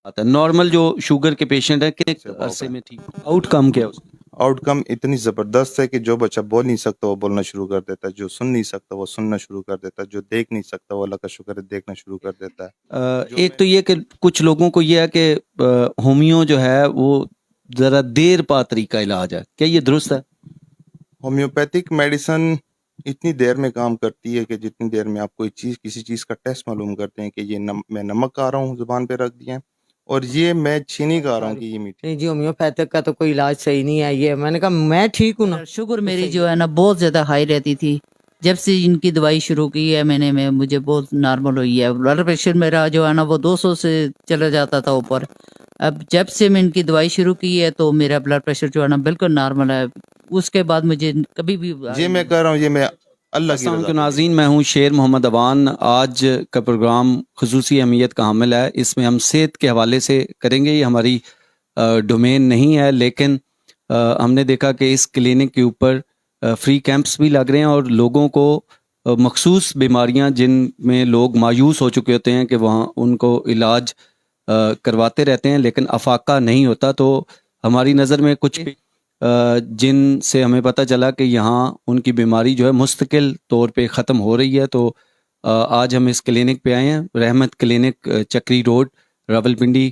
आता है नॉर्मल जो शुगर के पेशेंट है कि से अरसे में ठीक आउटकम क्या है उसका? आउटकम इतनी ज़बरदस्त है कि जो बच्चा बोल नहीं सकता वो बोलना शुरू कर देता है, जो सुन नहीं सकता वो सुनना शुरू कर देता है, जो देख नहीं सकता वो अल्लाह का शुक्र है देखना शुरू कर देता है। जो एक तो ये कि कुछ लोगों को ये है कि होमियो जो है वो ज़रा देर पा तरीका इलाज है, क्या ये दुरुस्त है? होम्योपैथिक मेडिसन इतनी देर में काम करती है कि जितनी देर में आप कोई चीज़ किसी चीज़ का टेस्ट मालूम करते हैं कि ये मैं नमक खा रहा हूँ ज़ुबान पे रख दिया है और ये मैं चीनी खा रहा हूँ कि ये मीठी। नहीं जी, होम्योपैथिक का तो कोई इलाज सही नहीं है। ये मैंने कहा मैं ठीक हूँ ना। शुगर मेरी जो है ना बहुत ज़्यादा हाई रहती थी। जब से इनकी दवाई शुरू की है मैंने में मुझे बहुत नॉर्मल हुई है। ब्लड प्रेशर मेरा जो है ना वो 200 से चला जाता था ऊपर। अब जब से मैं इनकी दवाई शुरू की है तो मेरा ब्लड प्रेशर जो है ना बिल्कुल नॉर्मल है। उसके बाद मुझे कभी भी ये मैं कर रहा हूँ, ये मैं अल्लाह की अस्सलाम रज़ा वालेकुम के लिए। नाज़रीन, मैं हूँ शेर मोहम्मद अवान। आज का प्रोग्राम खुसूसी अहमियत का हामिल है। इसमें हम सेहत के हवाले से करेंगे। ये हमारी डोमेन नहीं है, लेकिन हमने देखा कि इस क्लिनिक के ऊपर फ्री कैंप्स भी लग रहे हैं और लोगों को मखसूस बीमारियां जिनमें लोग मायूस हो चुके होते हैं कि वहाँ उनको इलाज करवाते रहते हैं लेकिन अफाका नहीं होता। तो हमारी नज़र में कुछ जिनसे हमें पता चला कि यहाँ उनकी बीमारी जो है मुस्तकिल तौर पे ख़त्म हो रही है। तो आज हम इस क्लिनिक पे आए हैं, रहमत क्लिनिक, चक्री रोड, रावलपिंडी।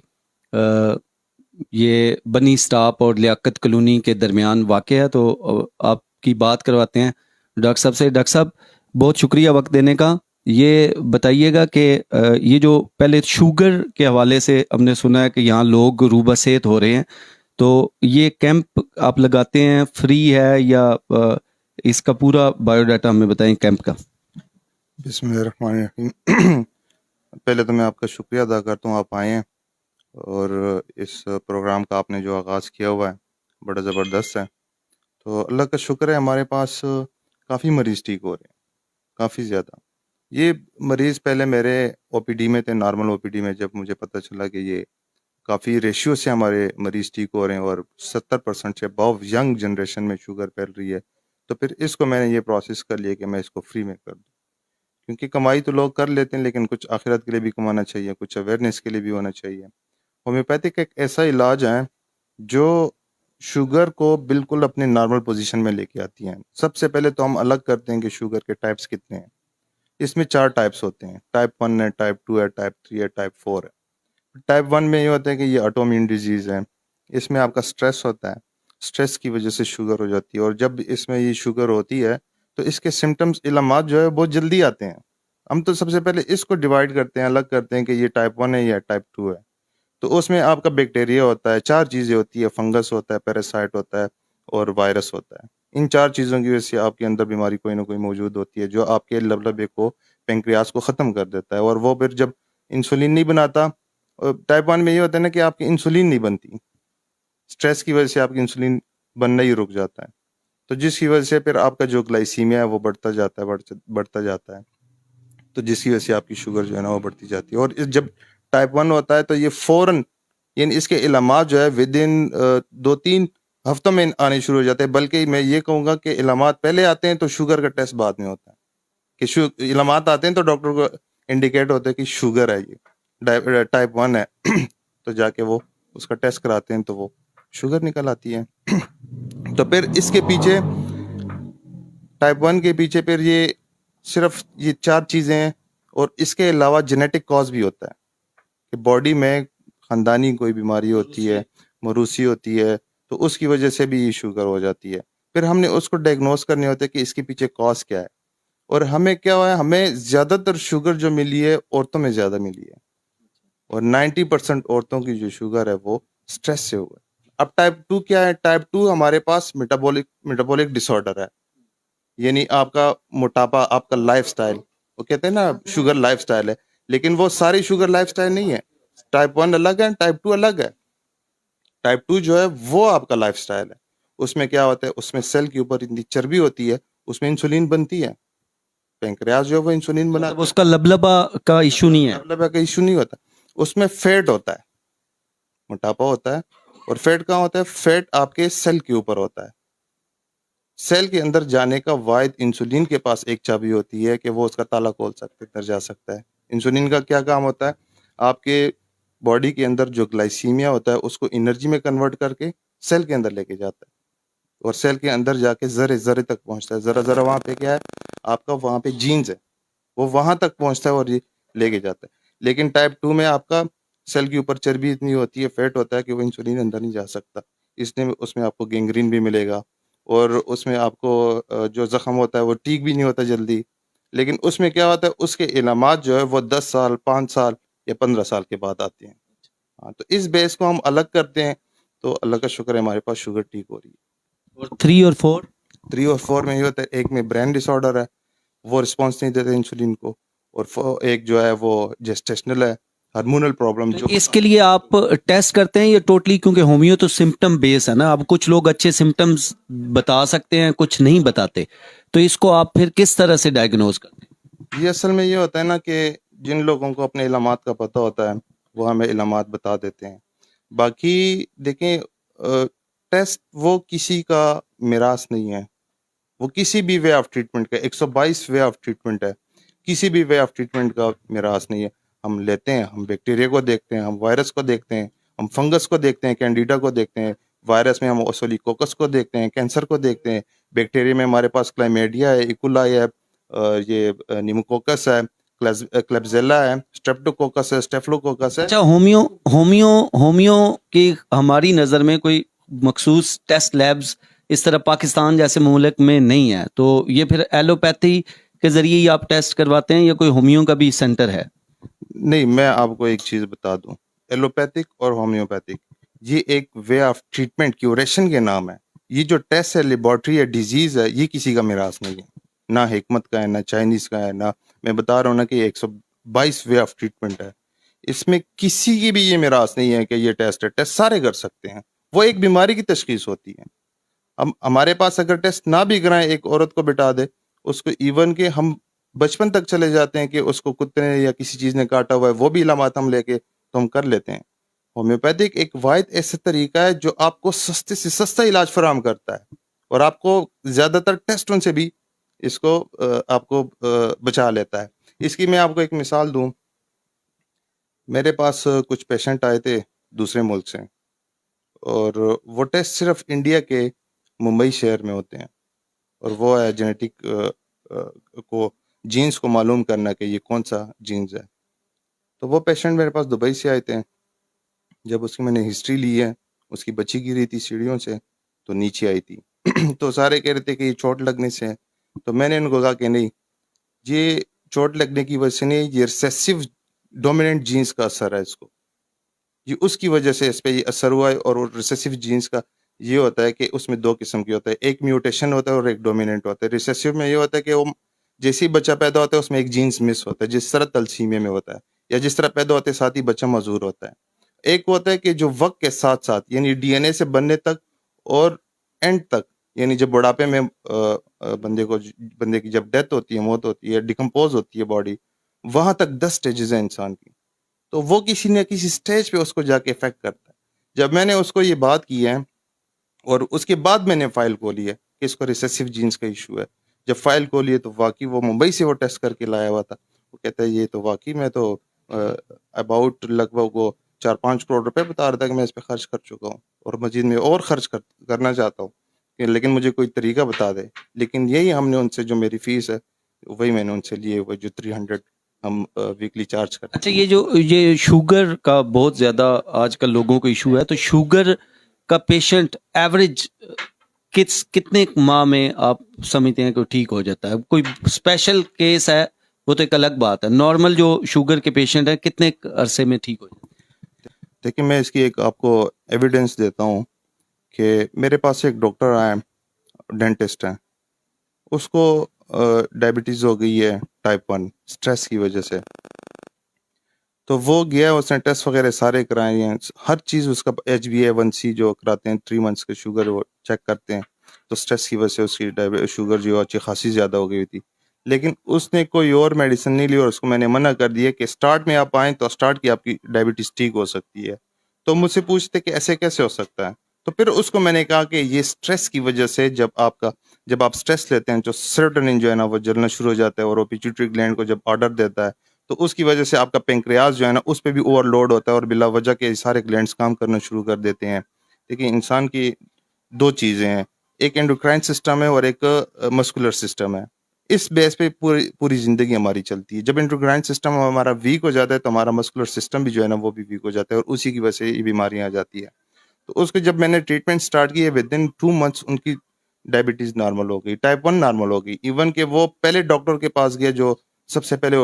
ये बनी स्टाप और लियाकत कॉलोनी के दरमियान वाक़ है। तो आपकी बात करवाते हैं डॉक्टर साहब से। डॉक्टर साहब, बहुत शुक्रिया वक्त देने का। ये बताइएगा कि ये जो पहले शुगर के हवाले से हमने सुना है कि यहाँ लोग रूबसेत हो रहे हैं, तो ये कैंप आप लगाते हैं, फ्री है या इसका पूरा बायोडाटा हमें बताएं कैंप का। बिस्मिल्लाहिर्रहमानिर्रहीम। पहले तो मैं आपका शुक्रिया अदा करता हूँ आप आए हैं और इस प्रोग्राम का आपने जो आगाज़ किया हुआ है बड़ा ज़बरदस्त है। तो अल्लाह का शुक्र है हमारे पास काफ़ी मरीज़ ठीक हो रहे हैं, काफ़ी ज़्यादा। ये मरीज़ पहले मेरे ओपीडी में थे, नॉर्मल ओपीडी में। जब मुझे पता चला कि ये काफ़ी रेशियो से हमारे मरीज़ ठीक हो रहे हैं और 70% से अबव यंग जनरेशन में शुगर फैल रही है, तो फिर इसको मैंने ये प्रोसेस कर लिया कि मैं इसको फ्री में कर दूँ। क्योंकि कमाई तो लोग कर लेते हैं लेकिन कुछ आखिरत के लिए भी कमाना चाहिए, कुछ अवेयरनेस के लिए भी होना चाहिए। होम्योपैथिक एक ऐसा इलाज है जो शुगर को बिल्कुल अपने नॉर्मल पोजीशन में लेके आती है। सबसे पहले तो हम अलग करते हैं कि शुगर के टाइप्स कितने हैं। इसमें 4 टाइप्स होते हैं, टाइप 1 है, टाइप 2 है, टाइप 3 है, टाइप 4 है। टाइप 1 में ये होता है कि ये ऑटोइम्यून डिजीज़ है। इसमें आपका स्ट्रेस होता है, स्ट्रेस की वजह से शुगर हो जाती है और जब इसमें ये शुगर होती है तो इसके सिम्पटम्स इलामात जो है बहुत जल्दी आते हैं। हम तो सबसे पहले इसको डिवाइड करते हैं, अलग करते हैं कि ये टाइप 1 है या टाइप 2 है। तो उसमें आपका बैक्टीरिया होता है, 4 चीज़ें होती है, फंगस होता है, पैरासाइट होता है और वायरस होता है। इन 4 चीज़ों की वजह से आपके अंदर बीमारी कोई ना कोई मौजूद होती है जो आपके लबलबे को, पेंक्रियास को ख़त्म कर देता है और वो फिर जब इंसुलिन नहीं बनाता। टाइप 1 में ये होता है ना कि आपकी इंसुलिन नहीं बनती, स्ट्रेस की वजह से आपकी इंसुलिन बनना ही रुक जाता है। तो जिसकी वजह से फिर आपका जो ग्लाइसीमिया है वो बढ़ता जाता है, बढ़ता जाता है। तो जिसकी वजह से आपकी शुगर जो है ना वो बढ़ती जाती है और जब टाइप 1 होता है तो ये फ़ौरन, यानी इसके इलामात जो है विदिन 2-3 हफ्तों में आने शुरू हो जाते हैं। बल्कि मैं ये कहूँगा कि इलामात पहले आते हैं तो शुगर का टेस्ट बाद में होता है। कि इलामात आते हैं तो डॉक्टर को इंडिकेट होता है कि शुगर है, ये टाइप 1 है। तो जाके वो उसका टेस्ट कराते हैं तो वो शुगर निकल आती है। तो फिर इसके पीछे, टाइप 1 के पीछे फिर ये सिर्फ ये 4 चीज़ें हैं और इसके अलावा जेनेटिक कॉज भी होता है कि बॉडी में ख़ानदानी कोई बीमारी होती है, मरूसी होती है, तो उसकी वजह से भी ये शुगर हो जाती है। फिर हमने उसको डायग्नोस करने होता है कि इसके पीछे कॉज क्या है। और हमें क्या हुआ है, हमें ज़्यादातर शुगर जो मिली है औरतों में ज़्यादा मिली है और 90% औरतों की जो शुगर है वो स्ट्रेस से हुआ है। अब टाइप 2 क्या है? टाइप 2 हमारे पास मेटाबॉलिक डिसऑर्डर है, यानी आपका मोटापा, आपका लाइफस्टाइल। वो कहते हैं ना शुगर लाइफस्टाइल है, लेकिन वो सारी शुगर लाइफस्टाइल नहीं है। टाइप 1 अलग है, टाइप 2 अलग है। टाइप 2 जो है वो आपका लाइफस्टाइल है। उसमें क्या होता है, उसमें सेल के ऊपर इतनी चर्बी होती है, उसमें इंसुलिन बनती है, पेंक्रियास जो है वो इंसुलिन मतलब बनाता है। उसका लबलबा का इशू नहीं है। मतलब का इशू नहीं होता, उसमें फैट होता है, मोटापा होता है। और फैट कहाँ होता है? फैट आपके सेल के ऊपर होता है। सेल के अंदर जाने का वाहिद इंसुलिन के पास एक चाबी होती है कि वो उसका ताला खोल सकते, अंदर जा सकता है। इंसुलिन का क्या काम होता है? आपके बॉडी के अंदर जो ग्लाइसीमिया होता है उसको एनर्जी में कन्वर्ट करके सेल के अंदर लेके जाता है, और सेल के अंदर जाके जरे जरे तक पहुंचता है। जरा जरा वहाँ पे क्या है, आपका वहाँ पे जीन्स है, वो वहां तक पहुंचता है और ये लेके जाता है। लेकिन टाइप 2 में आपका सेल के ऊपर चर्बी इतनी होती है, फैट होता है कि वो इंसुलिन अंदर नहीं जा सकता, इसलिए उसमें आपको गैंग्रीन भी मिलेगा, और उसमें आपको जो जख्म होता है वो ठीक भी नहीं होता जल्दी। लेकिन उसमें क्या होता है, उसके इलामात जो है वो 10 साल, 5 साल या 15 साल के बाद आते हैं। हाँ, तो इस बेस को हम अलग करते हैं, तो अल्लाह का शुक्र है हमारे पास शुगर ठीक हो रही है। और 3 और 4? 3 और 4 में ये होता है, एक में ब्रेन डिसऑर्डर है, वो रिस्पॉन्स नहीं देते इंसुलिन को, और एक जो है वो जेस्टेशनल है, हार्मोनल प्रॉब्लम तो जो इसके लिए आप टेस्ट करते हैं या टोटली, क्योंकि होमियो तो सिम्टम बेस है ना, अब कुछ लोग अच्छे सिम्टम्स बता सकते हैं, कुछ नहीं बताते, तो इसको आप फिर किस तरह से डायग्नोज करते हैं? ये असल में ये होता है ना कि जिन लोगों को अपने इलामात का पता होता है वो हमें इलामात बता देते हैं। बाकी देखें, टेस्ट वो किसी का मिरास नहीं है, वो किसी भी वे ऑफ ट्रीटमेंट का 122 वे ऑफ ट्रीटमेंट है, किसी भी वे ऑफ ट्रीटमेंट का मिरास नहीं है। हम लेते हैं, हम बैक्टीरिया को देखते हैं, हम वायरस को देखते हैं, हम फंगस को देखते हैं, कैंडिडा को देखते हैं, वायरस में हम ओसोलिकोकस को देखते हैं, कैंसर को देखते हैं, बैक्टीरिया में हमारे पास क्लाइमेडिया है, इकोलाई है, ये निमोकोकस है, क्लेब्सिला है, स्ट्रेप्टोकोकस है, स्टेफलोकोकस है। अच्छा, होमियो होमियो होमियो की हमारी नज़र में कोई मखसूस टेस्ट लैब्स इस तरह पाकिस्तान जैसे मुल्क में नहीं है, तो ये फिर एलोपैथी के जरिए ही आप टेस्ट करवाते हैं या कोई होमियो का भी सेंटर है? नहीं, मैं आपको एक चीज बता दूं, एलोपैथिक और होम्योपैथिक ये एक वे ऑफ ट्रीटमेंट क्यूरेशन के नाम है। ये जो टेस्ट है, लेबोरेटरी है, डिजीज है, ये किसी का मिरास नहीं है, ना हिकमत का है, ना चाइनीज का है, ना मैं बता रहा हूँ ना कि 122 वे ऑफ ट्रीटमेंट है, इसमें किसी की भी ये मिरास नहीं है कि ये टेस्ट है। टेस्ट सारे कर सकते हैं, वो एक बीमारी की तशखीस होती है। हम हमारे पास अगर टेस्ट ना भी कराएं, एक औरत को बिठा दे, उसको इवन के हम बचपन तक चले जाते हैं कि उसको कुत्ते ने या किसी चीज ने काटा हुआ है, वो भी इलामात हम लेके तो हम कर लेते हैं। होम्योपैथिक एक वाहिद ऐसा तरीका है जो आपको सस्ते से सस्ता इलाज फराहम करता है, और आपको ज्यादातर टेस्टों से भी इसको आपको बचा लेता है। इसकी मैं आपको एक मिसाल दूं, मेरे पास कुछ पेशेंट आए थे दूसरे मुल्क से, और वो टेस्ट सिर्फ इंडिया के मुंबई शहर में होते हैं, और वो है जेनेटिक को जीन्स को मालूम करना कि ये कौन सा जीन्स है। तो वो पेशेंट मेरे पास दुबई से आए थे, जब उसकी मैंने हिस्ट्री ली है, उसकी बच्ची गिरी थी सीढ़ियों से तो नीचे आई थी तो सारे कह रहे थे कि ये चोट लगने से है, तो मैंने उनको कहा कि नहीं, ये चोट लगने की वजह से नहीं, ये रिसेसिव डोमिनेंट जीन्स का असर है, इसको ये उसकी वजह से इस पे ये असर हुआ है। और रिसेसिव जीन्स का ये होता है कि उसमें 2 किस्म की होता है, एक म्यूटेशन होता है और एक डोमिनेंट होता है। रिसेसिव में ये होता है कि वो जैसे ही बच्चा पैदा होता है उसमें एक जीन्स मिस होता है, जिस तरह तलसीमिया में होता है, या जिस तरह पैदा होते साथ ही बच्चा मजूर होता है। एक होता है कि जो वक्त के साथ साथ यानी डीएनए से बनने तक और एंड तक, यानी जब बुढ़ापे में बंदे की जब डेथ होती है, मौत होती है, डिकम्पोज होती है बॉडी, वहां तक 10 स्टेजेस हैं इंसान की, तो वो किसी न किसी स्टेज पे उसको जाके इफेक्ट करता है। जब मैंने उसको ये बात की है और उसके बाद मैंने फाइल खोली है कि इसको रिसेसिव जीन्स का इशू है, जब फाइल खोली है तो वाकई वो मुंबई से वो टेस्ट करके लाया हुआ था। वो कहता है ये तो वाकई मैं तो अबाउट लगभग वो 4-5 करोड़ रुपए बता रहा था कि मैं इस पे खर्च कर चुका हूँ, और मजीद में और खर्च करना चाहता हूँ, लेकिन मुझे कोई तरीका बता दे। लेकिन यही हमने उनसे, जो मेरी फीस है वही मैंने उनसे लिए हुए, जो 300 हम वीकली चार्ज करते अच्छा, ये शुगर का बहुत ज्यादा आजकल लोगों को इशू है, तो शुगर का पेशेंट एवरेज कितने माह में आप समझते हैं कि ठीक हो जाता है? कोई स्पेशल केस है वो तो एक अलग बात है, नॉर्मल जो शुगर के पेशेंट है कितने अरसे में ठीक हो जाता है? देखिए, मैं इसकी एक आपको एविडेंस देता हूँ कि मेरे पास एक डॉक्टर आया, डेंटिस्ट है, उसको डायबिटीज़ हो गई है टाइप 1 स्ट्रेस की वजह से। तो वो गया, उसने टेस्ट वगैरह सारे कराए हैं, हर चीज़ उसका HbA1c जो कराते हैं 3 मंथ्स के शुगर वो चेक करते हैं, तो स्ट्रेस की वजह से उसकी शुगर जो अच्छी खासी ज़्यादा हो गई थी। लेकिन उसने कोई और मेडिसिन नहीं ली, और उसको मैंने मना कर दिया कि स्टार्ट में आप आएँ तो स्टार्ट की आपकी डायबिटीज़ ठीक हो सकती है। तो मुझसे पूछते कि ऐसे कैसे हो सकता है? तो फिर उसको मैंने कहा कि ये स्ट्रेस की वजह से, जब आप स्ट्रेस लेते हैं, जो सेरोटोनिन जो है ना वो जलना शुरू हो जाता है, और वो पिट्यूटरी ग्लैंड को जब ऑर्डर देता है तो उसकी वजह से आपका पेंक्रियाज जो है ना उस पर भी ओवरलोड होता है और बिला वजह के सारे ग्लैंड्स काम करना शुरू कर देते हैं। देखिए इंसान की दो चीज़ें हैं, एक एंडोक्राइन सिस्टम है और एक मस्कुलर सिस्टम है। इस बेस पे पूरी पूरी ज़िंदगी हमारी चलती है। जब एंडोक्राइन सिस्टम हमारा वीक हो जाता है तो हमारा मस्कुलर सिस्टम भी जो है ना वो भी वीक हो जाता है और उसी की वजह से ये बीमारियां आ जाती है। तो उसके जब मैंने ट्रीटमेंट स्टार्ट की है विद इन 2 मंथ्स उनकी डायबिटीज़ नॉर्मल हो गई, टाइप 1 नॉर्मल हो गई। इवन कि वो पहले डॉक्टर के पास गया जो सबसे पहले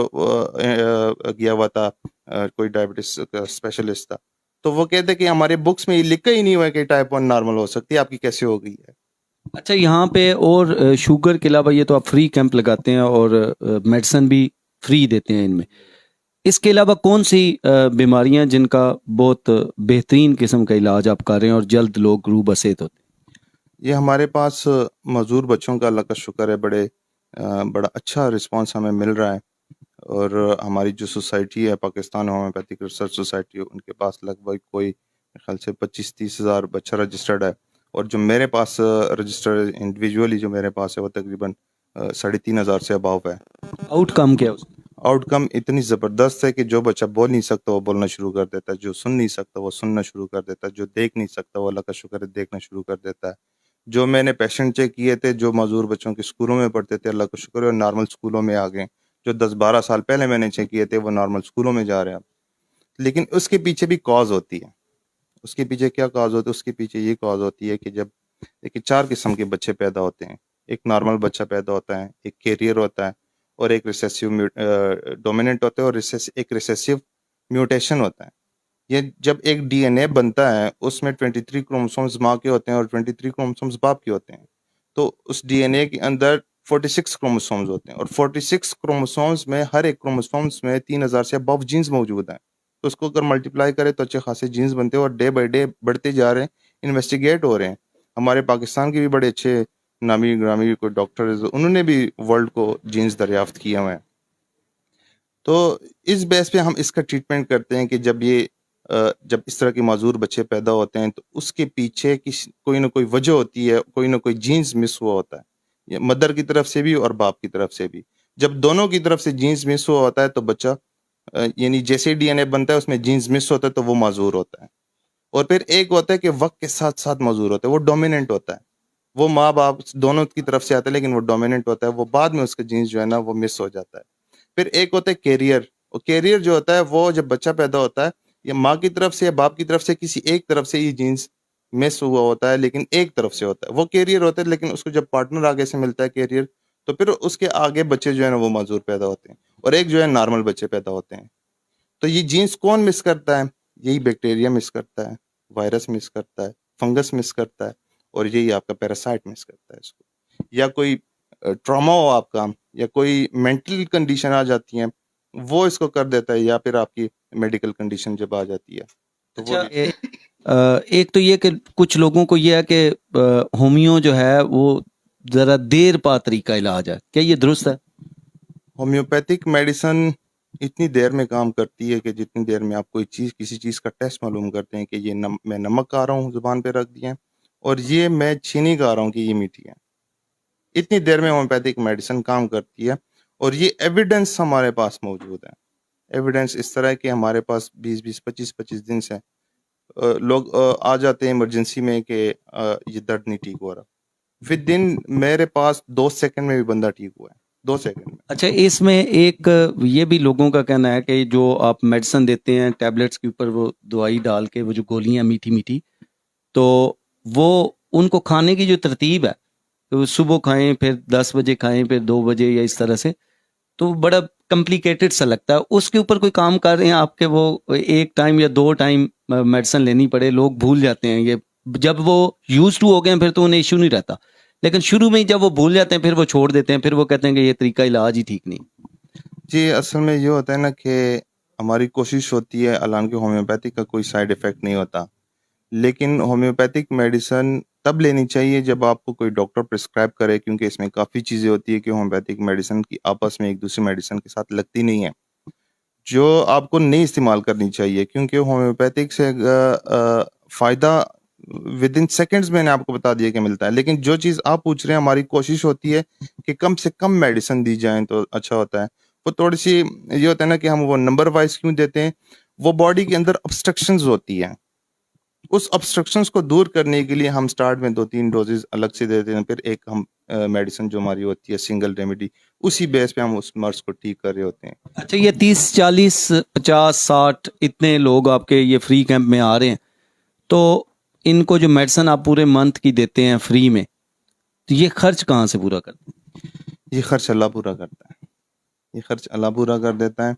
गया हुआ था, कोई डायबिटीज़ का स्पेशलिस्ट था। तो वो कहते कि हमारे बुक्स में ये लिखा ही नहीं हुआ है कि टाइप 1 नॉर्मल हो सकती है, आपकी कैसे हो गई है? अच्छा, यहाँ पे और शुगर के अलावा ये तो आप फ्री कैंप लगाते हैं और मेडिसिन भी फ्री देते हैं इनमें, इसके अलावा कौन सी बीमारियां जिनका बहुत बेहतरीन किस्म का इलाज आप कर रहे हैं और जल्द लोग रूह बसेत होते हैं? ये हमारे पास मजदूर बच्चों का अल्लाह का शुक्र है, बड़ा अच्छा रिस्पांस हमें मिल रहा है। और हमारी जो सोसाइटी है पाकिस्तान होम्योपैथिक रिसर्च सोसाइटी, उनके पास लगभग कोई मेरे ख्याल से 25-30 हज़ार बच्चा रजिस्टर्ड है। और जो मेरे पास रजिस्टर्ड इंडिविजुअली जो मेरे पास है वो तकरीबन 3,500 से अबाव है। आउटकम क्या है उसका? आउटकम इतनी ज़बरदस्त है कि जो बच्चा बोल नहीं सकता वो बोलना शुरू कर देता है, जो सुन नहीं सकता वो सुनना शुरू कर देता है, जो देख नहीं सकता वो अल्लाह का शुक्र है देखना शुरू कर देता है। जो मैंने पेशेंट चेक किए थे जो मजदूर बच्चों के स्कूलों में पढ़ते थे, अल्लाह का शुक्र है नॉर्मल स्कूलों में आ गए। जो 10-12 साल पहले मैंने चेक किए थे वो नॉर्मल स्कूलों में जा रहे हैं अब। लेकिन उसके पीछे भी कॉज होती है। उसके पीछे क्या कॉज होती है? उसके पीछे ये कॉज होती है कि जब देखिए 4 किस्म के बच्चे पैदा होते हैं। एक नॉर्मल बच्चा पैदा होता है, एक कैरियर होता है और एक रिसेसिव डोमिनेंट होता है और एक रिसेसिव म्यूटेशन होता है। ये जब एक डीएनए बनता है उसमें 23 क्रोमोसोम्स माँ के होते हैं और 23 क्रोमोसोम्स बाप के होते हैं। तो उस डीएनए के अंदर 46 क्रोमोसोम्स होते हैं और 46 क्रोमोसोम्स में हर एक क्रोमोसोम्स में 3000 से अबव जीन्स मौजूद हैं। तो उसको अगर मल्टीप्लाई करें तो अच्छे खासे जीन्स बनते हैं और डे बाय डे बढ़ते जा रहे हैं, इन्वेस्टिगेट हो रहे हैं। हमारे पाकिस्तान के भी बड़े अच्छे नामी ग्रामी कोई डॉक्टर उन्होंने भी वर्ल्ड को जीन्स दरियाफ्त किए हुए हैं। तो इस बेस पे हम इसका ट्रीटमेंट करते हैं कि जब इस तरह के माजूर बच्चे पैदा होते हैं तो उसके पीछे कोई ना कोई वजह होती है, कोई ना कोई जीन्स मिस हुआ होता है, ये मदर की तरफ से भी और बाप की तरफ से भी। जब दोनों की तरफ से जीन्स मिस हुआ होता है तो बच्चा यानी जैसे डीएनए बनता है उसमें जीन्स मिस होता है तो वो माजूर होता है। और फिर एक होता है कि वक्त के साथ साथ माजूर होता है, वो डोमिनेंट होता है। वो माँ बाप दोनों की तरफ से आता है लेकिन वो डोमिनेंट होता है, वो बाद में उसका जीन्स जो है ना वो मिस हो जाता है। फिर एक होता है कैरियर, और कैरियर जो होता है वो जब बच्चा पैदा होता है या माँ की तरफ से या बाप की तरफ से किसी एक तरफ से ये जीन्स मिस हुआ होता है लेकिन एक तरफ से होता है, वो कैरियर होता है। लेकिन उसको जब पार्टनर आगे से मिलता है कैरियर तो फिर उसके आगे बच्चे जो है ना वो माजूर पैदा होते हैं और एक जो है नॉर्मल बच्चे पैदा होते हैं। तो ये जीन्स कौन मिस करता है? यही बैक्टीरिया मिस करता है, वायरस मिस करता है, फंगस मिस करता है और यही आपका पैरासाइट मिस करता है इसको। या कोई ट्रॉमा हो आपका या कोई मेंटल कंडीशन आ जाती है वो इसको कर देता है, या फिर आपकी मेडिकल कंडीशन जब आ जाती है तो वो अच्छा, एक तो ये कि कुछ लोगों को ये है कि होमियो जो है वो ज़रा देर पा तरीका इलाज है, क्या ये दुरुस्त है? होम्योपैथिक मेडिसिन इतनी देर में काम करती है कि जितनी देर में आप कोई चीज़ किसी चीज़ का टेस्ट मालूम करते हैं कि ये मैं नमक खा रहा हूँ ज़ुबान पे रख दिया और ये मैं चीनी खा रहा हूँ कि ये मीठी है, इतनी देर में होम्योपैथिक मेडिसिन काम करती है। और ये एविडेंस हमारे पास मौजूद है। एविडेंस इस तरह है कि हमारे पास 20-20, 25-25 दिन से लोग आ जाते हैं इमरजेंसी में कि ये दर्द नहीं ठीक हो रहा। विद दिन मेरे पास 2 सेकंड में भी बंदा ठीक हुआ है, 2 सेकंड में। अच्छा, इसमें एक ये भी लोगों का कहना है कि जो आप मेडिसिन देते हैं टैबलेट्स के ऊपर वो दवाई डाल के वो जो गोलियां मीठी मीठी, तो वो उनको खाने की जो तरतीब है तो सुबह खाएं फिर 10 बजे खाएं फिर 2 बजे या इस तरह से, तो बड़ा कॉम्प्लिकेटेड सा लगता है। उसके ऊपर कोई काम कर रहे हैं आपके? वो एक टाइम या 2 टाइम मेडिसिन लेनी पड़े, लोग भूल जाते हैं ये, जब वो यूज टू हो गए हैं फिर तो उन्हें इशू नहीं रहता, लेकिन शुरू में ही जब वो भूल जाते हैं फिर वो छोड़ देते हैं, फिर वो कहते हैं कि ये तरीका इलाज ही ठीक नहीं। जी, असल में ये होता है ना कि हमारी कोशिश होती है, हालांकि होम्योपैथिक का कोई साइड इफ़ेक्ट नहीं होता, लेकिन होम्योपैथिक मेडिसिन तब लेनी चाहिए जब आपको कोई डॉक्टर प्रिस्क्राइब करे, क्योंकि इसमें काफ़ी चीज़ें होती है कि होम्योपैथिक मेडिसिन की आपस में एक दूसरी मेडिसिन के साथ लगती नहीं है, जो आपको नहीं इस्तेमाल करनी चाहिए, क्योंकि होम्योपैथिक से फ़ायदा विद इन सेकेंड्स मैंने आपको बता दिया कि मिलता है। लेकिन जो चीज़ आप पूछ रहे हैं, हमारी कोशिश होती है कि कम से कम मेडिसिन दी जाए तो अच्छा होता है। वो थोड़ी सी ये होता है ना कि हम वो नंबर वाइज क्यों देते हैं, वो बॉडी के अंदर ऑब्स्ट्रक्शंस होती हैं, उस ऑब्स्ट्रक्शंस को दूर करने के लिए हम स्टार्ट में 2-3 डोजेज अलग से देते हैं, फिर एक हम मेडिसिन जो हमारी होती है सिंगल रेमेडी, उसी बेस पे हम उस मर्ज को ठीक कर रहे होते हैं। अच्छा, ये 30, 40, 50, 60 इतने लोग आपके ये फ्री कैंप में आ रहे हैं, तो इनको जो मेडिसिन आप पूरे मंथ की देते हैं फ्री में, तो ये खर्च कहाँ से पूरा करते हैं? ये खर्च अल्लाह पूरा करता है, ये खर्च अल्लाह पूरा कर देता है,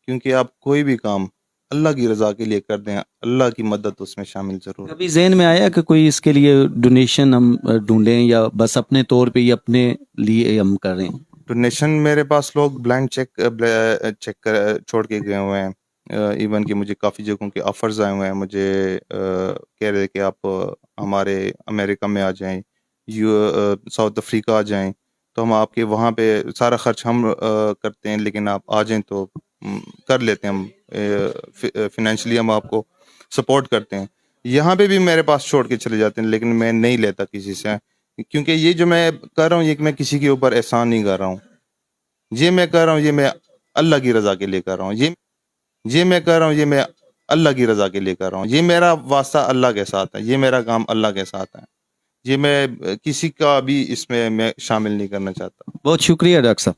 क्योंकि आप कोई भी काम अल्लाह की रज़ा के लिए कर दें, अल्लाह की मदद उसमें शामिल ज़रूर है। कभी जहन में आया कि कोई इसके लिए डोनेशन हम ढूंढें, या बस अपने तौर पे ही अपने लिए हम कर रहे हैं? डोनेशन मेरे पास लोग ब्लैंक चेक कर छोड़ के गए हुए हैं, इवन कि मुझे काफ़ी जगहों के ऑफर्स आए हुए हैं, मुझे कह रहे कि आप हमारे अमेरिका में आ जाएं, साउथ अफ्रीका आ जाएं, तो हम आपके वहाँ पे सारा खर्च हम करते हैं, लेकिन आप आ जाएं तो कर लेते हैं, हम फिनेंशियली हम आपको सपोर्ट करते हैं। यहाँ पे भी मेरे पास छोड़ के चले जाते हैं, लेकिन मैं नहीं लेता किसी से, क्योंकि ये जो मैं कर रहा हूँ ये मैं किसी के ऊपर एहसान नहीं कर रहा हूँ, ये मैं कर रहा हूँ ये मैं अल्लाह की रज़ा के लिए कर रहा हूँ, ये मैं कर रहा हूँ ये मैं अल्लाह की रज़ा के लिए कर रहा हूँ, ये मेरा वास्ता अल्लाह के साथ है, ये मेरा काम अल्लाह के साथ है, ये मैं किसी का भी इसमें मैं शामिल नहीं करना चाहता। बहुत शुक्रिया डॉक्टर साहब।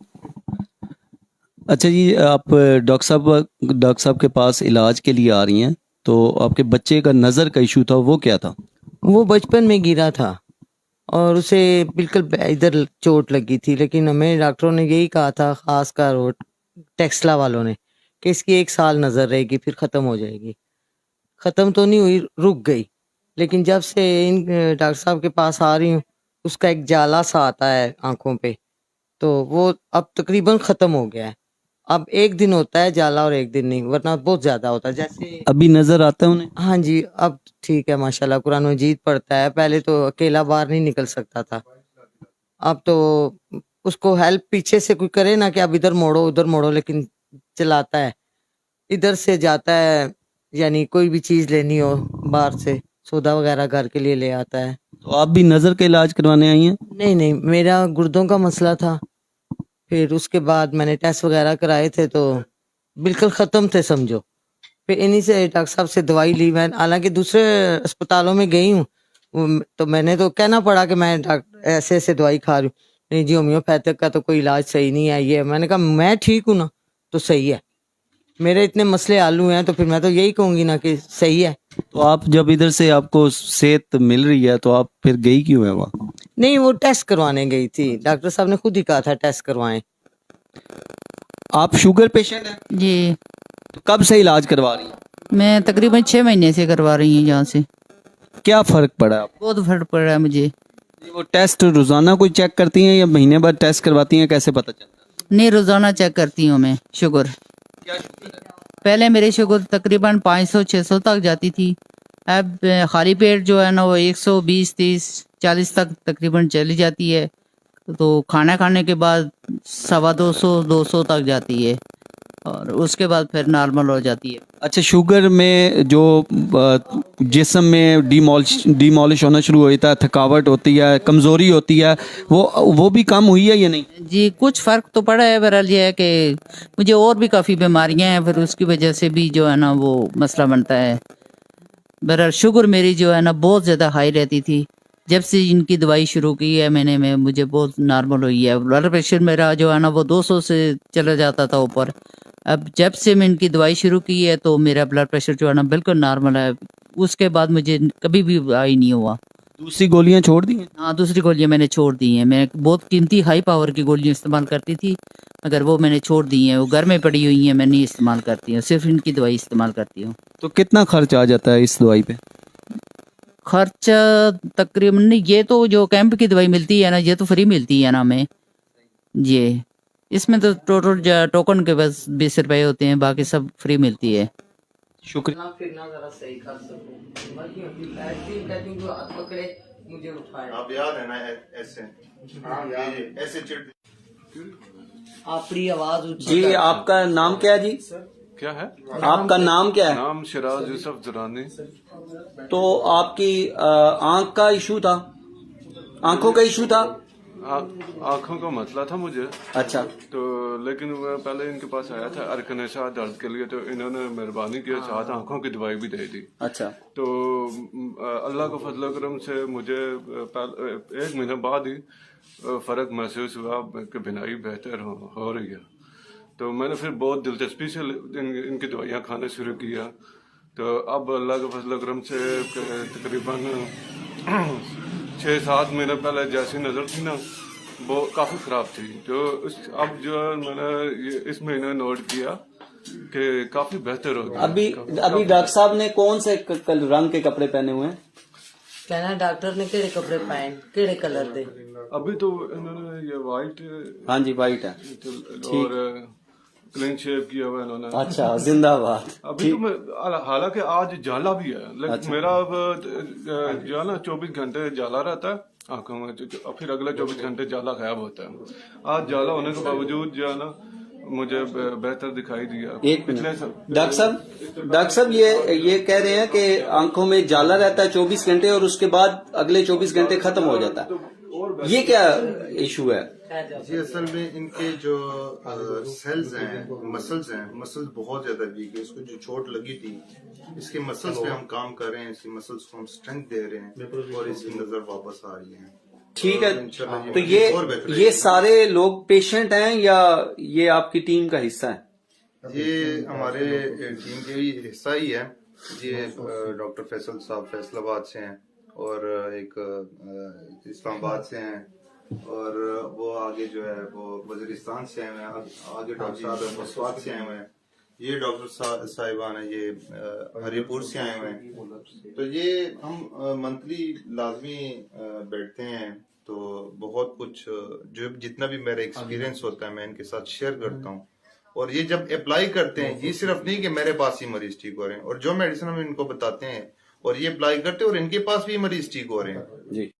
अच्छा जी, आप डॉक्टर साहब के पास इलाज के लिए आ रही हैं, तो आपके बच्चे का नज़र का इशू था, वो क्या था? वो बचपन में गिरा था और उसे बिल्कुल इधर चोट लगी थी, लेकिन हमें डॉक्टरों ने यही कहा था, खासकर टेक्सला वालों ने, कि इसकी 1 साल नज़र रहेगी फिर ख़त्म हो जाएगी। ख़त्म तो नहीं हुई, रुक गई, लेकिन जब से इन डॉक्टर साहब के पास आ रही हूँ, उसका एक जाला सा आता है आंखों पे, तो वो अब तकरीबन ख़त्म हो गया है। अब 1 दिन होता है जाला और 1 दिन नहीं, वरना बहुत ज़्यादा होता है। जैसे अभी नज़र आता है उन्हें? हाँ जी, अब ठीक है माशाल्लाह, कुरान मजीद पढ़ता है, पहले तो अकेला बाहर नहीं निकल सकता था। अब तो उसको हेल्प पीछे से कोई करे ना कि अब इधर मोड़ो उधर मोड़ो, लेकिन चलाता है, इधर से जाता है, यानी कोई भी चीज़ लेनी हो बाहर से, सौदा वगैरह घर के लिए ले आता है। तो आप भी नज़र का इलाज करवाने आई हैं? नहीं, मेरा गुर्दों का मसला था, फिर उसके बाद मैंने टेस्ट वगैरह कराए थे तो बिल्कुल ख़त्म थे समझो। फिर इन्हीं से डॉक्टर साहब से दवाई ली। मैं हालांकि दूसरे अस्पतालों में गई हूँ, तो मैंने तो कहना पड़ा कि मैं ऐसे ऐसे दवाई खा रही हूँ, नहीं जी होम्योपैथिक का तो कोई इलाज सही नहीं है। ये मैंने कहा मैं ठीक हूँ ना, तो सही है, मेरे इतने मसले आलू हैं, तो फिर मैं तो यही कहूँगी ना कि सही है। तो आप जब इधर से आपको सेहत मिल रही है, तो आप फिर गई क्यों है वहाँ? नहीं, वो टेस्ट करवाने गई थी, डॉक्टर साहब ने खुद ही कहा था टेस्ट करवाएं। आप शुगर पेशेंट हैं? जी, तो कब से इलाज करवा रही हैं? मैं तकरीबन 6 महीने से करवा रही हूँ यहाँ से। क्या फ़र्क पड़ा आपको? बहुत फर्क पड़ रहा है मुझे। वो टेस्ट रोज़ाना कोई चेक करती हैं या महीने बाद टेस्ट करवाती हैं, कैसे पता चलता है? नहीं, रोज़ाना चेक करती हूँ मैं शुगर। क्या शुगर है? पहले मेरी शुगर तकरीबन 500-600 तक जाती थी, अब खाली पेट जो है ना वो 120, 30, 40 तक तकरीबन चली जाती है, तो खाना खाने के बाद 250, 200 तक जाती है, और उसके बाद फिर नॉर्मल हो जाती है। अच्छा, शुगर में जो जिस्म में डिमोलिश होना शुरू हो जाता है, थकावट होती है, कमज़ोरी होती है, वो भी कम हुई है या नहीं? जी, कुछ फ़र्क तो पड़ा है। बहरहाल ये है कि मुझे और भी काफ़ी बीमारियां हैं, फिर उसकी वजह से भी जो है ना वो मसला बनता है। बहरहाल शुगर मेरी जो है ना बहुत ज़्यादा हाई रहती थी, जब से इनकी दवाई शुरू की है मैंने, मुझे बहुत नॉर्मल हुई है। ब्लड प्रेशर मेरा जो है ना वो 200 से चला जाता था ऊपर, अब जब से मैं इनकी दवाई शुरू की है तो मेरा ब्लड प्रेशर जो है ना बिल्कुल नॉर्मल है। उसके बाद मुझे कभी भी हाई नहीं हुआ। दूसरी गोलियां छोड़ दी हैं? हाँ, दूसरी गोलियां मैंने छोड़ दी हैं। मैं बहुत कीमती हाई पावर की गोलियां इस्तेमाल करती थी, मगर वो मैंने छोड़ दी हैं, वो घर में पड़ी हुई हैं, मैं नहीं इस्तेमाल करती हूँ, सिर्फ इनकी दवाई इस्तेमाल करती हूँ। तो कितना खर्च आ जाता है इस दवाई पे? खर्चा तकरीबन नहीं, ये तो जो कैंप की दवाई मिलती है ना ये तो फ्री मिलती है ना हमें। ये इसमें तो टोटल टोकन के बस 20 रुपए होते हैं, बाकी सब फ्री मिलती है। शुक्रिया। फिरना जरा सही कर सकूं, ऐसे जो हाथ पकड़े मुझे उठाए। आप याद है ना ऐसे ऐसे चिढ़ आपकी आवाज ऊंची जी, कर। आपका नाम क्या है जी? क्या है? आपका नाम क्या है? नाम शिराज यूसुफ दुरानी। तो आपकी आंख का इशू था, आंखों का इशू था? आंखों का मसला था मुझे, अच्छा तो लेकिन मैं पहले इनके पास आया था अरकनेसा दर्द के लिए, तो इन्होंने मेहरबानी की, साथ आंखों की दवाई भी दे दी। अच्छा तो अल्लाह का फजल करम से मुझे 1 महीने बाद ही फ़र्क महसूस हुआ कि बिनाई बेहतर हो रही है। तो मैंने फिर बहुत दिलचस्पी से इनकी दवाइयाँ खाना शुरू किया। तो अब अल्लाह के फजल करम से तकरीबन 6-7 महीने पहले जैसी नज़र थी ना, वो काफ़ी ख़राब थी। तो अब जो है मैंने ये इस महीने नोट किया कि काफ़ी बेहतर हो गया। अभी अभी डॉक्टर साहब ने कौन से रंग के कपड़े पहने हुए हैं? कहना डॉक्टर ने केड़े कपड़े पाए केड़े कलर दे? अभी तो इन्होंने ये वाइट हाँ जी वाइट है। और क्लीन शेव किया हुआ इन्होंने। अच्छा जिंदाबाद। अभी तो मैं हालांकि आज जाला भी है, लेकिन मेरा अब जो है ना 24 घंटे जाला रहता है आंखों में, फिर अगले 24 घंटे जाला गायब होता है। आज जाला होने के बावजूद जो है ना मुझे बेहतर दिखाई दिया। एक मिनट डॉक्टर साहब ये कह रहे हैं कि आंखों में जाला रहता है 24 घंटे और उसके बाद अगले 24 घंटे खत्म हो जाता है, ये क्या इशू है? जी असल में इनके जो सेल्स हैं, मसल्स बहुत ज्यादा वीक है। इसको जो चोट लगी थी, इसके मसल्स पे हम काम कर रहे हैं, इसकी मसल्स को हम स्ट्रेंथ दे रहे हैं और इसकी नजर वापस आ रही है। ठीक है, तो ये सारे लोग पेशेंट हैं या ये आपकी टीम का हिस्सा है? ये हमारे टीम के भी हिस्सा ही है। ये डॉक्टर फैसल साहब फैसलाबाद से हैं और एक इस्लामाबाद से हैं, और वो आगे जो है वो वजीरिस्तान से आए हुए हैं। आगे डॉक्टर साहब मसवात से आए हुए हैं। ये डॉक्टर साहिबान है, ये हरिपुर से आए हुए हैं। तो ये हम मंथली लाजमी बैठते हैं, तो बहुत कुछ जो जितना भी मेरा एक्सपीरियंस होता है मैं इनके साथ शेयर करता हूँ। और ये जब अप्लाई करते हैं, ये सिर्फ नहीं कि मेरे पास ही मरीज ठीक हो रहे हैं, और जो मेडिसिन हम इनको बताते हैं और ये अप्लाई करते हैं और इनके पास भी मरीज ठीक हो रहे हैं। जी।